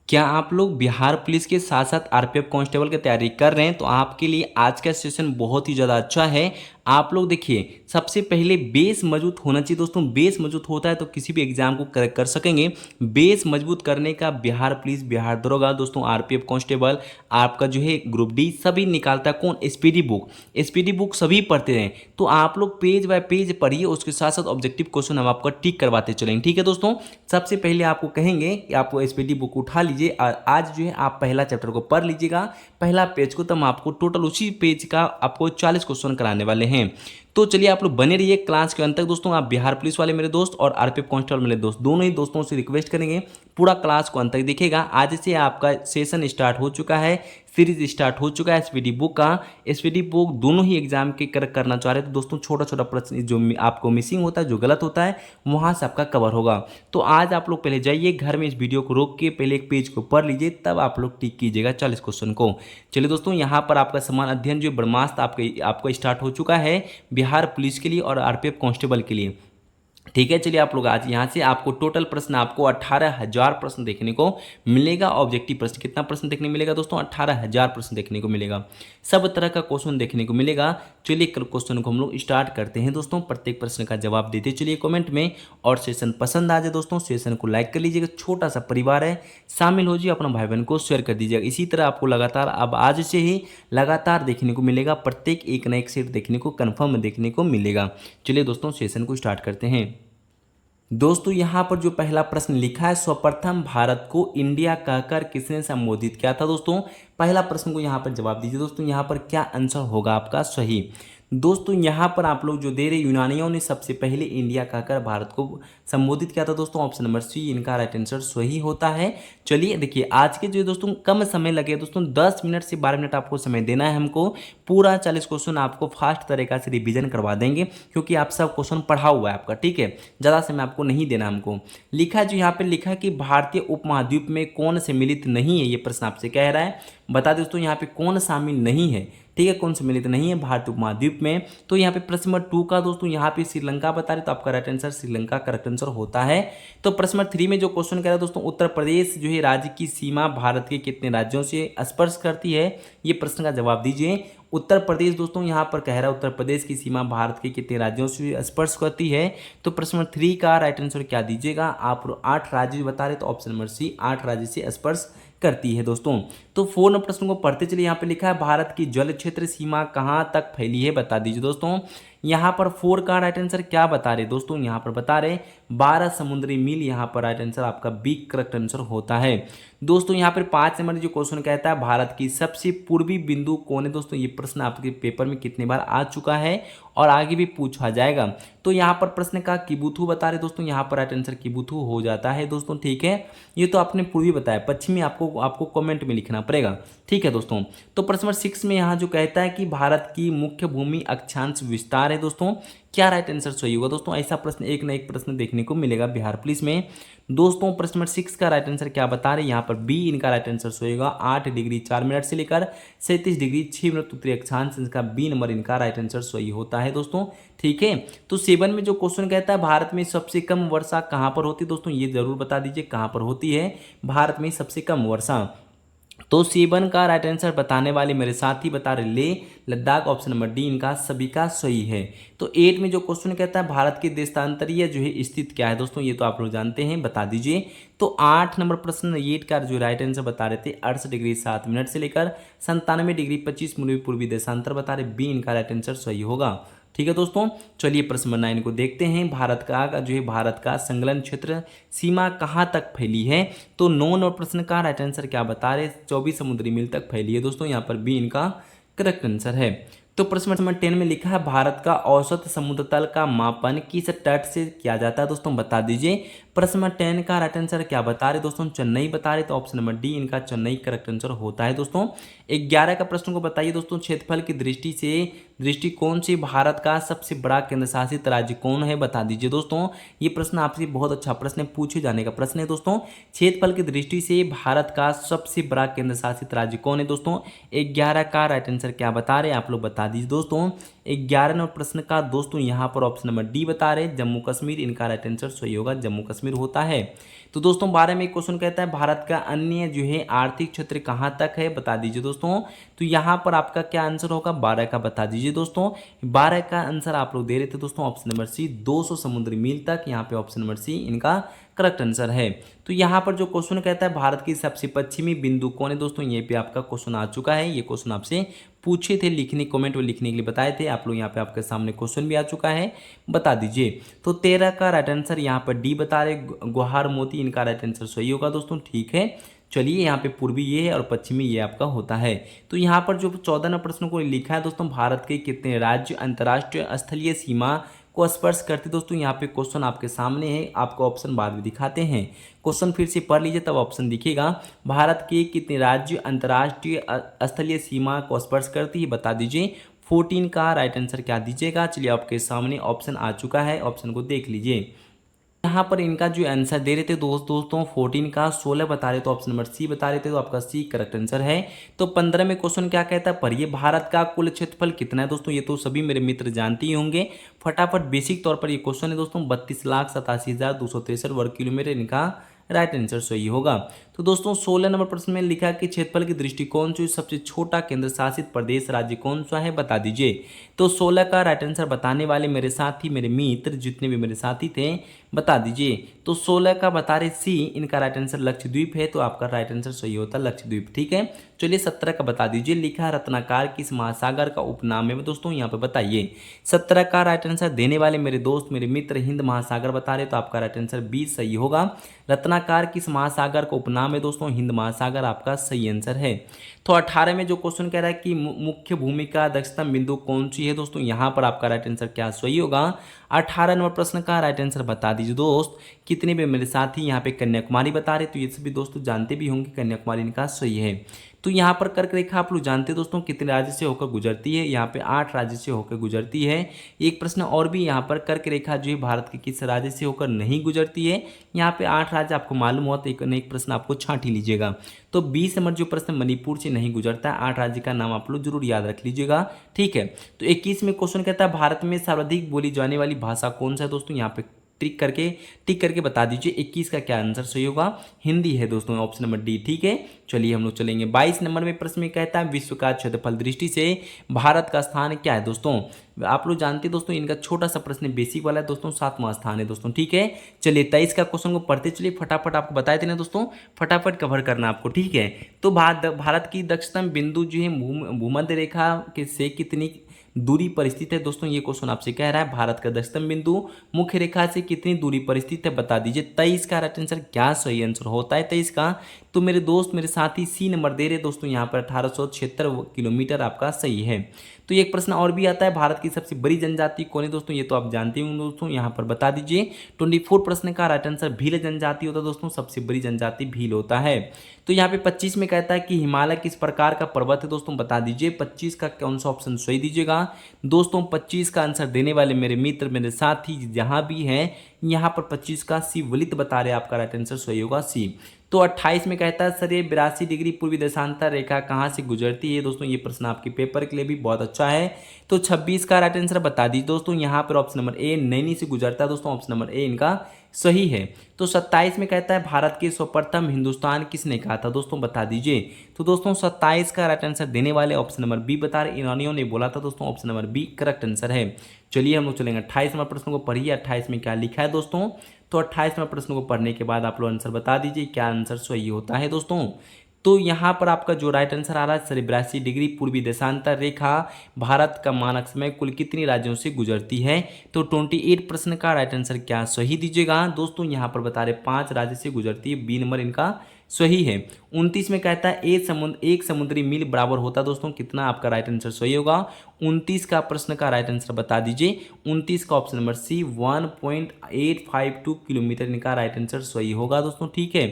क्या आप लोग बिहार पुलिस के साथ साथ आरपीएफ कांस्टेबल की तैयारी कर रहे हैं तो आपके लिए आज का सेशन बहुत ही ज़्यादा अच्छा है। आप लोग देखिए, सबसे पहले बेस मजबूत होना चाहिए दोस्तों। बेस मजबूत होता है तो किसी भी एग्जाम को कर सकेंगे। बेस मजबूत करने का बिहार पुलिस, बिहार दरोगा दोस्तों, आरपीएफ कांस्टेबल, आपका जो है ग्रुप डी सभी निकालता है। कौन? SPD book. एसपीडी बुक सभी पढ़ते हैं तो आप लोग पेज बाय पेज पढ़िए, उसके साथ साथ ऑब्जेक्टिव क्वेश्चन हम आपका टिक करवाते चलेंगे। ठीक है दोस्तों, सबसे पहले आपको कहेंगे कि आपको एसपीडी बुक उठा लीजिए और आज जो है आप पहला चैप्टर को पढ़ लीजिएगा, पहला पेज को। तो हम आपको टोटल उसी पेज का आपको 40 क्वेश्चन कराने वाले हैं। तो चलिए आप लोग बने रहिए क्लास के अंत तक दोस्तों। आप बिहार पुलिस वाले मेरे दोस्त और आरपीएफ कांस्टेबल मेरे दोस्त, दोनों ही दोस्तों से रिक्वेस्ट करेंगे पूरा क्लास को अंत तक देखिएगा। आज से आपका सेशन स्टार्ट हो चुका है, सीरीज स्टार्ट हो चुका है एसपीडी बुक का। एसपीडी बुक दोनों ही एग्जाम के करना चाह रहे हैं तो दोस्तों छोटा छोटा प्रश्न जो आपको मिसिंग होता है, जो गलत होता है, वहाँ से आपका कवर होगा। तो आज आप लोग पहले जाइए घर में, इस वीडियो को रोक के पहले एक पेज को पढ़ लीजिए, तब आप लोग टिक कीजिएगा 40 क्वेश्चन को। चलिए दोस्तों, यहाँ पर आपका समान अध्ययन जो ब्रह्मास्त्र आपका स्टार्ट हो चुका है बिहार पुलिस के लिए और आरपीएफ कांस्टेबल के लिए। ठीक है, चलिए आप लोग आज यहाँ से आपको टोटल प्रश्न आपको 18,000 प्रश्न देखने को मिलेगा। ऑब्जेक्टिव प्रश्न कितना प्रश्न देखने मिलेगा दोस्तों? 18,000 प्रश्न देखने को मिलेगा। सब तरह का क्वेश्चन देखने को मिलेगा। चलिए क्वेश्चन को हम लोग स्टार्ट करते हैं दोस्तों। प्रत्येक प्रश्न का जवाब देते चलिए कमेंट में। और सेशन पसंद आ जाए दोस्तों, सेशन को लाइक कर लीजिएगा। छोटा सा परिवार है, शामिल हो जाइए, अपना भाई बहन को शेयर कर दीजिएगा। इसी तरह आपको लगातार अब आज से ही लगातार देखने को मिलेगा। प्रत्येक एक न एक सेट देखने को कन्फर्म देखने को मिलेगा। चलिए दोस्तों, सेशन को स्टार्ट करते हैं। दोस्तों यहाँ पर जो पहला प्रश्न लिखा है, सर्वप्रथम भारत को इंडिया कहकर किसने संबोधित किया था दोस्तों? पहला प्रश्न को यहाँ पर जवाब दीजिए दोस्तों। यहाँ पर क्या आंसर होगा आपका सही? दोस्तों यहाँ पर आप लोग जो दे रहे, यूनानियों ने सबसे पहले इंडिया कहकर भारत को संबोधित किया था दोस्तों। ऑप्शन नंबर सी इनका राइट आंसर सही होता है। चलिए देखिए, आज के जो दोस्तों कम समय लगे दोस्तों, 10 मिनट से 12 मिनट आपको समय देना है हमको। पूरा 40 क्वेश्चन आपको फास्ट तरीका से रिविजन करवा देंगे, क्योंकि आप सब क्वेश्चन पढ़ा हुआ है आपका। ठीक है, ज़्यादा समय आपको नहीं देना हमको। लिखा जो यहाँ पर लिखा है कि भारतीय उपमहाद्वीप में कौन सम्मिलित नहीं है, ये प्रश्न आपसे कह रहा है। बता दोस्तों यहाँ पे कौन शामिल नहीं है। ठीक है, कौन सम्मिलित नहीं है भारतीय उपमहाद्वीप में? तो यहाँ पे प्रश्न नंबर 2 का दोस्तों यहाँ पे श्रीलंका बता रहे, तो आपका right answer Sri Lanka correct answer होता है। तो प्रश्न नंबर 3 में जो क्वेश्चन कह रहा है दोस्तों, उत्तर प्रदेश जो है राज्य की सीमा भारत के कितने राज्यों से स्पर्श करती है? ये प्रश्न का जवाब दीजिए। उत्तर प्रदेश दोस्तों यहाँ पर कह रहा है उत्तर प्रदेश की सीमा भारत के कितने राज्यों से स्पर्श करती है? तो प्रश्न नंबर 3 का राइट आंसर क्या दीजिएगा? आप 8 राज्य बता रहे, तो ऑप्शन नंबर सी 8 राज्य से स्पर्श करती है दोस्तों। तो 4 नंबर प्रश्न को पढ़ते चलिए। यहाँ पे लिखा है भारत की जल क्षेत्र सीमा कहाँ तक फैली है, बता दीजिए दोस्तों। यहाँ पर 4 का राइट आंसर क्या बता रहे दोस्तों? यहाँ पर बता रहे 12 समुद्री मील। यहाँ पर राइट आंसर आपका बी करेक्ट आंसर होता है दोस्तों। यहाँ पर 5 नंबर जो क्वेश्चन कहता है भारत की सबसे पूर्वी बिंदु कौन है दोस्तों? ये प्रश्न आपके पेपर में कितने बार आ चुका है और आगे भी पूछा जाएगा। तो यहाँ पर प्रश्न का किबुथु बता रहे दोस्तों। यहाँ पर राइट आंसर किबुथु हो जाता है दोस्तों। ठीक है, ये तो आपने पूर्वी बताया, पश्चिमी आपको कमेंट में लिखना पड़ेगा। ठीक है दोस्तों। तो प्रश्न नंबर 6 में यहाँ जो कहता है कि भारत की मुख्य भूमि अक्षांश विस्तार है दोस्तों, क्या राइट आंसर सही होगा दोस्तों? ऐसा प्रश्न एक न एक प्रश्न देखने को मिलेगा बिहार पुलिस में दोस्तों। प्रश्न नंबर 6 का राइट आंसर क्या बता रहे हैं? यहाँ पर बी इनका राइट आंसर सही होगा। 8 डिग्री 4 मिनट से लेकर 37 डिग्री 6 मिनट उत्तरी अक्षांश, इसका बी नंबर इनका राइट आंसर सही होता है दोस्तों। ठीक है, तो 7 में जो क्वेश्चन कहता है भारत में सबसे कम वर्षा कहाँ पर होती है दोस्तों? ये जरूर बता दीजिए कहाँ पर होती है भारत में सबसे कम वर्षा। तो 7 का राइट आंसर बताने वाले मेरे साथी बता रहे ले लद्दाख, ऑप्शन नंबर डी इनका सभी का सही है। तो 8 में जो क्वेश्चन कहता है भारत के देशांतरीय जो है स्थित क्या है दोस्तों? ये तो आप लोग जानते हैं, बता दीजिए। तो 8 नंबर प्रश्न 8 का जो राइट आंसर बता रहे थे 68 डिग्री 7 मिनट से लेकर 97 डिग्री 25 मिनट पूर्वी देशांतर बता रहे, बी इनका राइट आंसर सही होगा। ठीक है दोस्तों, चलिए प्रश्न नंबर 9 को देखते हैं। भारत का जो है भारत का संलग्न क्षेत्र सीमा कहाँ तक फैली है? तो 9 नंबर प्रश्न का राइट आंसर क्या बता रहे? 24 समुद्री मील तक फैली है दोस्तों। यहाँ पर बी इनका करेक्ट आंसर है। तो प्रश्न नंबर 10 में लिखा है भारत का औसत समुद्र तल का मापन किस तट से किया जाता है दोस्तों? बता दीजिए। प्रश्न नंबर 10 का राइट आंसर क्या बता रहे दोस्तों? चेन्नई बता रहे, तो ऑप्शन नंबर डी इनका चेन्नई करेक्ट आंसर होता है दोस्तों। 11 का प्रश्न को बताइए दोस्तों, क्षेत्रफल की दृष्टिकोण से भारत का सबसे बड़ा केंद्र शासित राज्य कौन है, बता दीजिए दोस्तों। ये प्रश्न आपसे बहुत अच्छा प्रश्न है, पूछे जाने का प्रश्न है दोस्तों। क्षेत्रफल की दृष्टि से भारत का सबसे बड़ा केंद्र शासित राज्य कौन है दोस्तों? 11 का राइट आंसर क्या बता रहे हैं आप लोग, बता दीजिए दोस्तों। 11 नंबर प्रश्न का दोस्तों यहाँ पर ऑप्शन नंबर डी बता रहे जम्मू कश्मीर, इनका राइट आंसर सही होगा, जम्मू कश्मीर होता है। तो दोस्तों 12 में एक क्वेश्चन कहता है भारत का अन्य जो है आर्थिक क्षेत्र कहाँ तक है, बता दीजिए दोस्तों। तो यहाँ पर आपका क्या आंसर होगा, 12 का बता दीजिए दोस्तों। 12 का आंसर आप लोग दे रहे थे दोस्तों ऑप्शन नंबर सी 200 समुद्री मील तक, यहाँ पे ऑप्शन नंबर सी इनका करेक्ट आंसर है। तो यहाँ पर जो क्वेश्चन कहता है भारत की सबसे पश्चिमी बिंदु कौन है दोस्तों, ये पे आपका क्वेश्चन आ चुका है। ये क्वेश्चन आपसे पूछे थे, लिखने कमेंट में लिखने के लिए बताए थे आप लोग, यहाँ पे आपके सामने क्वेश्चन भी आ चुका है, बता दीजिए। तो 13 का राइट आंसर यहाँ पर डी बता रहे गुहार मोती, इनका राइट आंसर सही होगा दोस्तों, ठीक है। चलिए यहाँ पे पूर्वी ये है और पश्चिमी ये आपका होता है। तो यहाँ पर जो 14 नंबर प्रश्न को लिखा है दोस्तों, भारत के कितने राज्य अंतर्राष्ट्रीय स्थलीय सीमा को स्पर्श करते दोस्तों, यहाँ पे क्वेश्चन आपके सामने है, आपको ऑप्शन बाद में दिखाते हैं। क्वेश्चन फिर से पढ़ लीजिए तब ऑप्शन दिखेगा। भारत के कितने राज्य अंतर्राष्ट्रीय स्थलीय सीमा को स्पर्श करती है, बता दीजिए। 14 का राइट आंसर क्या दीजिएगा। चलिए आपके सामने ऑप्शन आ चुका है, ऑप्शन को देख लीजिए। यहाँ पर इनका जो आंसर दे रहे थे दोस्तों 14 का 16 बता रहे, तो ऑप्शन नंबर सी बता रहे थे, तो आपका सी करेक्ट आंसर है। तो 15 में क्वेश्चन क्या कहता है, पढ़िए भारत का कुल क्षेत्रफल कितना है दोस्तों, ये तो सभी मेरे मित्र जानते ही होंगे। फटाफट बेसिक तौर पर ये क्वेश्चन है दोस्तों, 32,87,263 वर्ग किलोमीटर इनका राइट आंसर सही होगा। तो दोस्तों 16 नंबर प्रश्न में लिखा कि क्षेत्रफल के दृष्टिकोण से सबसे छोटा केंद्र शासित प्रदेश राज्य कौन सा है, बता दीजिए। तो 16 का राइट आंसर बताने वाले मेरे साथी, मेरे मित्र जितने भी मेरे साथी थे, बता दीजिए। तो 16 का बता रहे सी, इनका राइट आंसर लक्षद्वीप है, तो आपका राइट आंसर सही होता है लक्षद्वीप, ठीक है। चलिए 17 का बता दीजिए, लिखा है रत्नाकर किस महासागर का उपनाम है दोस्तों, यहाँ पे बताइए। 17 का राइट आंसर देने वाले मेरे दोस्त मेरे मित्र हिंद महासागर बता रहे, तो आपका राइट आंसर बी सही होगा। रत्नाकर किस महासागर का उपनाम है दोस्तों, हिंद महासागर आपका सही आंसर है। तो 18 में जो क्वेश्चन कह रहा है कि मुख्य भूमिका दक्षतम बिंदु कौन सी है दोस्तों, यहाँ पर आपका राइट आंसर क्या सही होगा। 18 नंबर प्रश्न का राइट आंसर बता दीजिए दोस्त। कितने भी मेरे साथी यहाँ पे कन्याकुमारी बता रहे, तो ये सभी दोस्तों जानते भी होंगे कन्याकुमारी इनका सही है। तो यहाँ पर कर्क रेखा आप लोग जानते हैं दोस्तों कितने राज्य से होकर गुजरती है, यहाँ पे 8 राज्य से होकर गुजरती है। एक प्रश्न और भी यहाँ पर, कर्क रेखा जो है भारत के किस राज्य से होकर नहीं गुजरती है, यहाँ पे 8 राज्य आपको मालूम हुआ, तो एक प्रश्न आपको छांट ही लीजिएगा। तो 20 नंबर जो प्रश्न मणिपुर से नहीं गुजरता है, 8 राज्य का नाम आप लोग जरूर याद रख लीजिएगा, ठीक है। तो 21 में क्वेश्चन कहता है भारत में सर्वाधिक बोली जाने वाली भाषा कौन सा है दोस्तों, यहाँ पे टिक करके बता दीजिए। 21 का क्या आंसर सही होगा, हिंदी है दोस्तों, ऑप्शन नंबर डी, ठीक है। चलिए हम लोग चलेंगे 22 नंबर में प्रश्न में कहता है विश्व का क्षेत्रफल दृष्टि से भारत का स्थान क्या है दोस्तों। आप लोग जानते हैं दोस्तों, इनका छोटा सा प्रश्न बेसिक वाला है दोस्तों, 7वां स्थान है दोस्तों, ठीक है। चलिए 23 का क्वेश्चन को पढ़ते चलिए, फटाफट आपको बताए थे ना दोस्तों, फटाफट कवर करना आपको, ठीक है। तो भारत की दक्षिणतम बिंदु जो है भूमध्य रेखा के से कितनी दूरी पर स्थित है दोस्तों, ये क्वेश्चन आपसे कह रहा है भारत का दक्षिणतम बिंदु मुख्य रेखा से कितनी दूरी पर स्थित है, बता दीजिए। 23 का राइट आंसर क्या सही आंसर होता है 23 का, तो मेरे दोस्त मेरे साथी सी नंबर दे रहे दोस्तों, यहाँ पर 1876 किलोमीटर आपका सही है। तो एक प्रश्न और भी आता है, भारत की सबसे बड़ी जनजाति कौन है दोस्तों, ये तो आप जानते होंगे दोस्तों, यहाँ पर बता दीजिए। 24 प्रश्न का राइट आंसर भील जनजाति होता है दोस्तों, सबसे बड़ी जनजाति भील होता है। तो यहाँ पे 25 में कहता है कि हिमालय किस प्रकार का पर्वत है दोस्तों, बता दीजिए। 25 का कौन सा ऑप्शन सही दीजिएगा दोस्तों। 25 का आंसर देने वाले मेरे मित्र मेरे साथी जहाँ भी हैं, यहाँ पर 25 का शिवलित बता रहे, आपका राइट आंसर सही होगा सी। तो 28 में कहता है सर ये 82 डिग्री पूर्वी देशांतर रेखा कहाँ से गुजरती है दोस्तों, ये प्रश्न आपके पेपर के लिए भी बहुत अच्छा है। तो 26 का राइट आंसर बता दीजिए दोस्तों, यहाँ पर ऑप्शन नंबर ए नैनी से गुजरता है दोस्तों, ऑप्शन नंबर ए इनका सही है। तो 27 में कहता है भारत के सर्वप्रथम हिंदुस्तान किसने कहा था दोस्तों, बता दीजिए। तो दोस्तों 27 का राइट आंसर देने वाले ऑप्शन नंबर बी बता रहे, ईरानियों ने बोला था दोस्तों, option number B correct answer है। चलिए हम लोग चलेंगे 28 नंबर प्रश्न को पढ़िए, 28 में क्या लिखा है दोस्तों। तो 28 नंबर प्रश्न को पढ़ने के बाद आप लोग आंसर बता दीजिए क्या आंसर सही होता है दोस्तों। तो यहाँ पर आपका जो राइट आंसर आ रहा है 82 डिग्री पूर्वी देशांतर रेखा भारत का मानक समय कुल कितनी राज्यों से गुजरती है। तो 28 प्रश्न का राइट आंसर क्या सही दीजिएगा दोस्तों, यहाँ पर बता रहे 5 राज्य से गुजरती है, बी नंबर इनका सही है। 29 में कहता है एक समुद्री मील बराबर होता है दोस्तों कितना, आपका राइट आंसर सही होगा। 29 का प्रश्न का राइट आंसर बता दीजिए। 29 का ऑप्शन नंबर सी 1.852 किलोमीटर इनका राइट आंसर सही होगा दोस्तों, ठीक है।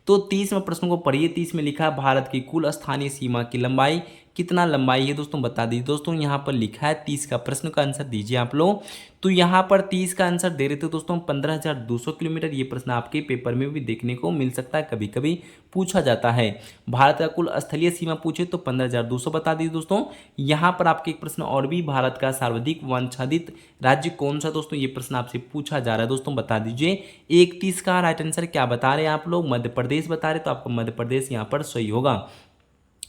तो 30 में प्रश्न को पढ़िए। 30 में लिखा भारत की कुल स्थानीय सीमा की लंबाई कितना लंबाई है दोस्तों बता दीजिए। दोस्तों यहाँ पर लिखा है 30 का, प्रश्न का आंसर दीजिए आप लोग। तो यहाँ पर 30 का आंसर दे रहे थे दोस्तों 15,200 किलोमीटर। ये प्रश्न आपके पेपर में भी देखने को मिल सकता है, कभी कभी पूछा जाता है। भारत का कुल स्थलीय सीमा पूछे तो 15,200 बता दीजिए दोस्तों। यहाँ पर आपके एक प्रश्न और भी, भारत का सर्वाधिक वनाच्छादित राज्य कौन सा दोस्तों, ये प्रश्न आपसे पूछा जा रहा है दोस्तों, बता दीजिए। 31 का राइट आंसर क्या बता रहे हैं आप लोग, मध्य प्रदेश बता रहे, तो आपका मध्य प्रदेश यहाँ पर सही होगा।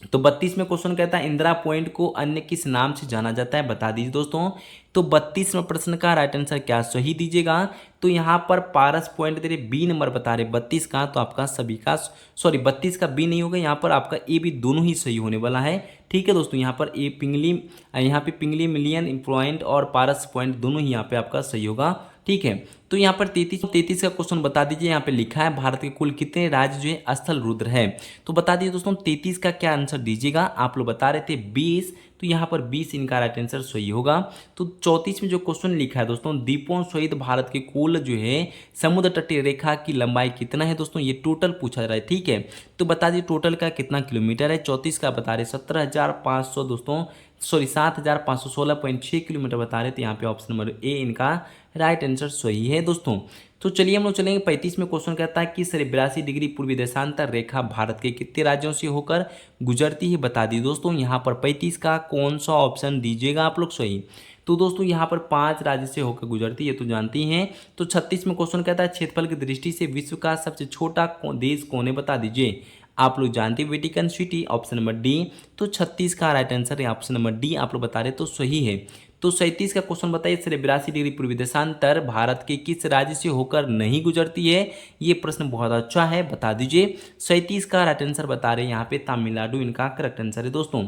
तो 32 में क्वेश्चन कहता है इंदिरा पॉइंट को अन्य किस नाम से जाना जाता है, बता दीजिए दोस्तों। तो 32वें प्रश्न का राइट आंसर क्या सही दीजिएगा। तो यहाँ पर पारस पॉइंट तेरे बी नंबर बता रहे 32 का, तो आपका सभी का सॉरी 32 का बी नहीं होगा, यहाँ पर आपका ए बी दोनों ही सही होने वाला है। ठीक है दोस्तों, यहाँ पर ए पिंगली, यहाँ पे पिंगली मिलियन पॉइंट और पारस पॉइंट दोनों ही यहाँ पे आपका सही होगा। ठीक है, तो यहाँ पर 33 का क्वेश्चन बता दीजिए। यहाँ पे लिखा है भारत के कुल कितने राज्य जो है स्थल रुद्र है, तो बता दीजिए दोस्तों 33 का क्या आंसर दीजिएगा। आप लोग बता रहे थे 20, तो यहाँ पर 20 इनका राइट आंसर सही होगा। तो 34 में जो क्वेश्चन लिखा है दोस्तों, द्वीपों सहित भारत के कुल जो है समुद्र तटीय रेखा की लंबाई कितना है दोस्तों, ये टोटल पूछा जा रहा है। ठीक है, तो बता दीजिए टोटल का कितना किलोमीटर है। 34 का बता रहे 17,500 दोस्तों, सॉरी 7,516.6 किलोमीटर बता रहे थे। यहाँ पे ऑप्शन नंबर ए इनका राइट आंसर सही है दोस्तों। तो चलिए हम लोग चलेंगे 35 में क्वेश्चन कहता है कि 82 डिग्री पूर्वी देशांतर रेखा भारत के कितने राज्यों से होकर गुजरती है, बता दी दोस्तों। यहाँ पर 35 का कौन सा ऑप्शन दीजिएगा आप लोग सही। तो दोस्तों यहाँ पर 5 राज्य से होकर गुजरती है, तो जानती हैं। तो 36 में क्वेश्चन कहता है क्षेत्रफल की दृष्टि से विश्व का सबसे छोटा देश कौन है, बता दीजिए। आप लोग जानते हैं Vatican city, option number D. तो 36 का राइट आंसर है ऑप्शन नंबर डी, आप लोग बता रहे तो सही है। तो 37 का क्वेश्चन बताइए 82 डिग्री पूर्वी देशांतर भारत के किस राज्य से होकर नहीं गुजरती है, ये प्रश्न बहुत अच्छा है, बता दीजिए। 37 का राइट आंसर बता रहे हैं यहाँ पे तमिलनाडु इनका करेक्ट आंसर है दोस्तों।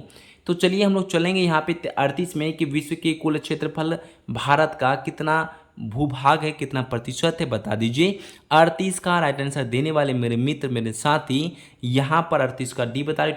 तो चलिए हम लोग चलेंगे यहाँ पे 38 में कि विश्व के कुल क्षेत्रफल भारत का कितना भूभाग है, कितना प्रतिशत है, बता दीजिए। 38 का राइट आंसर देने वाले मेरे मित्र, मेरे साथी, यहाँ पर 38 का डी बता रहे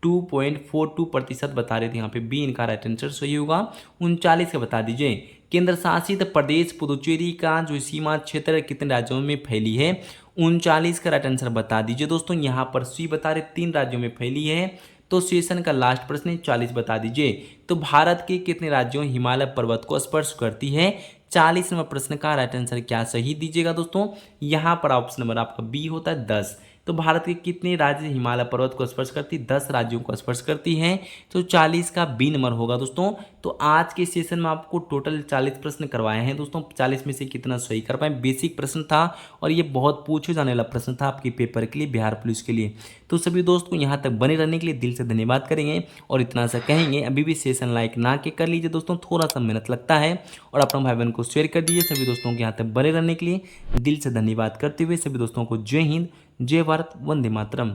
2.42% बता रहे थे। यहाँ पे बी इनका राइट आंसर सही होगा। 39 का बता दीजिए केंद्र शासित प्रदेश पुदुचेरी का जो सीमा क्षेत्र कितने राज्यों में फैली है। 39 का राइट आंसर बता दीजिए दोस्तों। यहाँ पर सी बता रहे 3 राज्यों में फैली है। तो सेशन का लास्ट प्रश्न 40 बता दीजिए। तो भारत के कितने राज्यों हिमालय पर्वत को स्पर्श करती है। 40 नंबर प्रश्न का राइट आंसर क्या सही दीजिएगा दोस्तों। यहाँ पर ऑप्शन नंबर आपका बी होता है 10। तो भारत के कितने राज्य हिमालय पर्वत को स्पर्श करती, 10 राज्यों को स्पर्श करती हैं। तो 40 का बी नंबर होगा दोस्तों। तो आज के सेशन में आपको टोटल 40 प्रश्न करवाए हैं दोस्तों। 40 में से कितना सही कर पाए, बेसिक प्रश्न था और ये बहुत पूछे जाने वाला प्रश्न था आपके पेपर के लिए, बिहार पुलिस के लिए। तो सभी दोस्तों यहाँ तक बने रहने के लिए दिल से धन्यवाद करेंगे और इतना सा कहेंगे अभी भी सेशन लाइक ना के कर लीजिए दोस्तों, थोड़ा सा मेहनत लगता है, और अपना भाई बहन को शेयर कर दीजिए। सभी दोस्तों को यहाँ तक बने रहने के लिए दिल से धन्यवाद करते हुए सभी दोस्तों को जय हिंद, जय भारत, वंदे मातरम।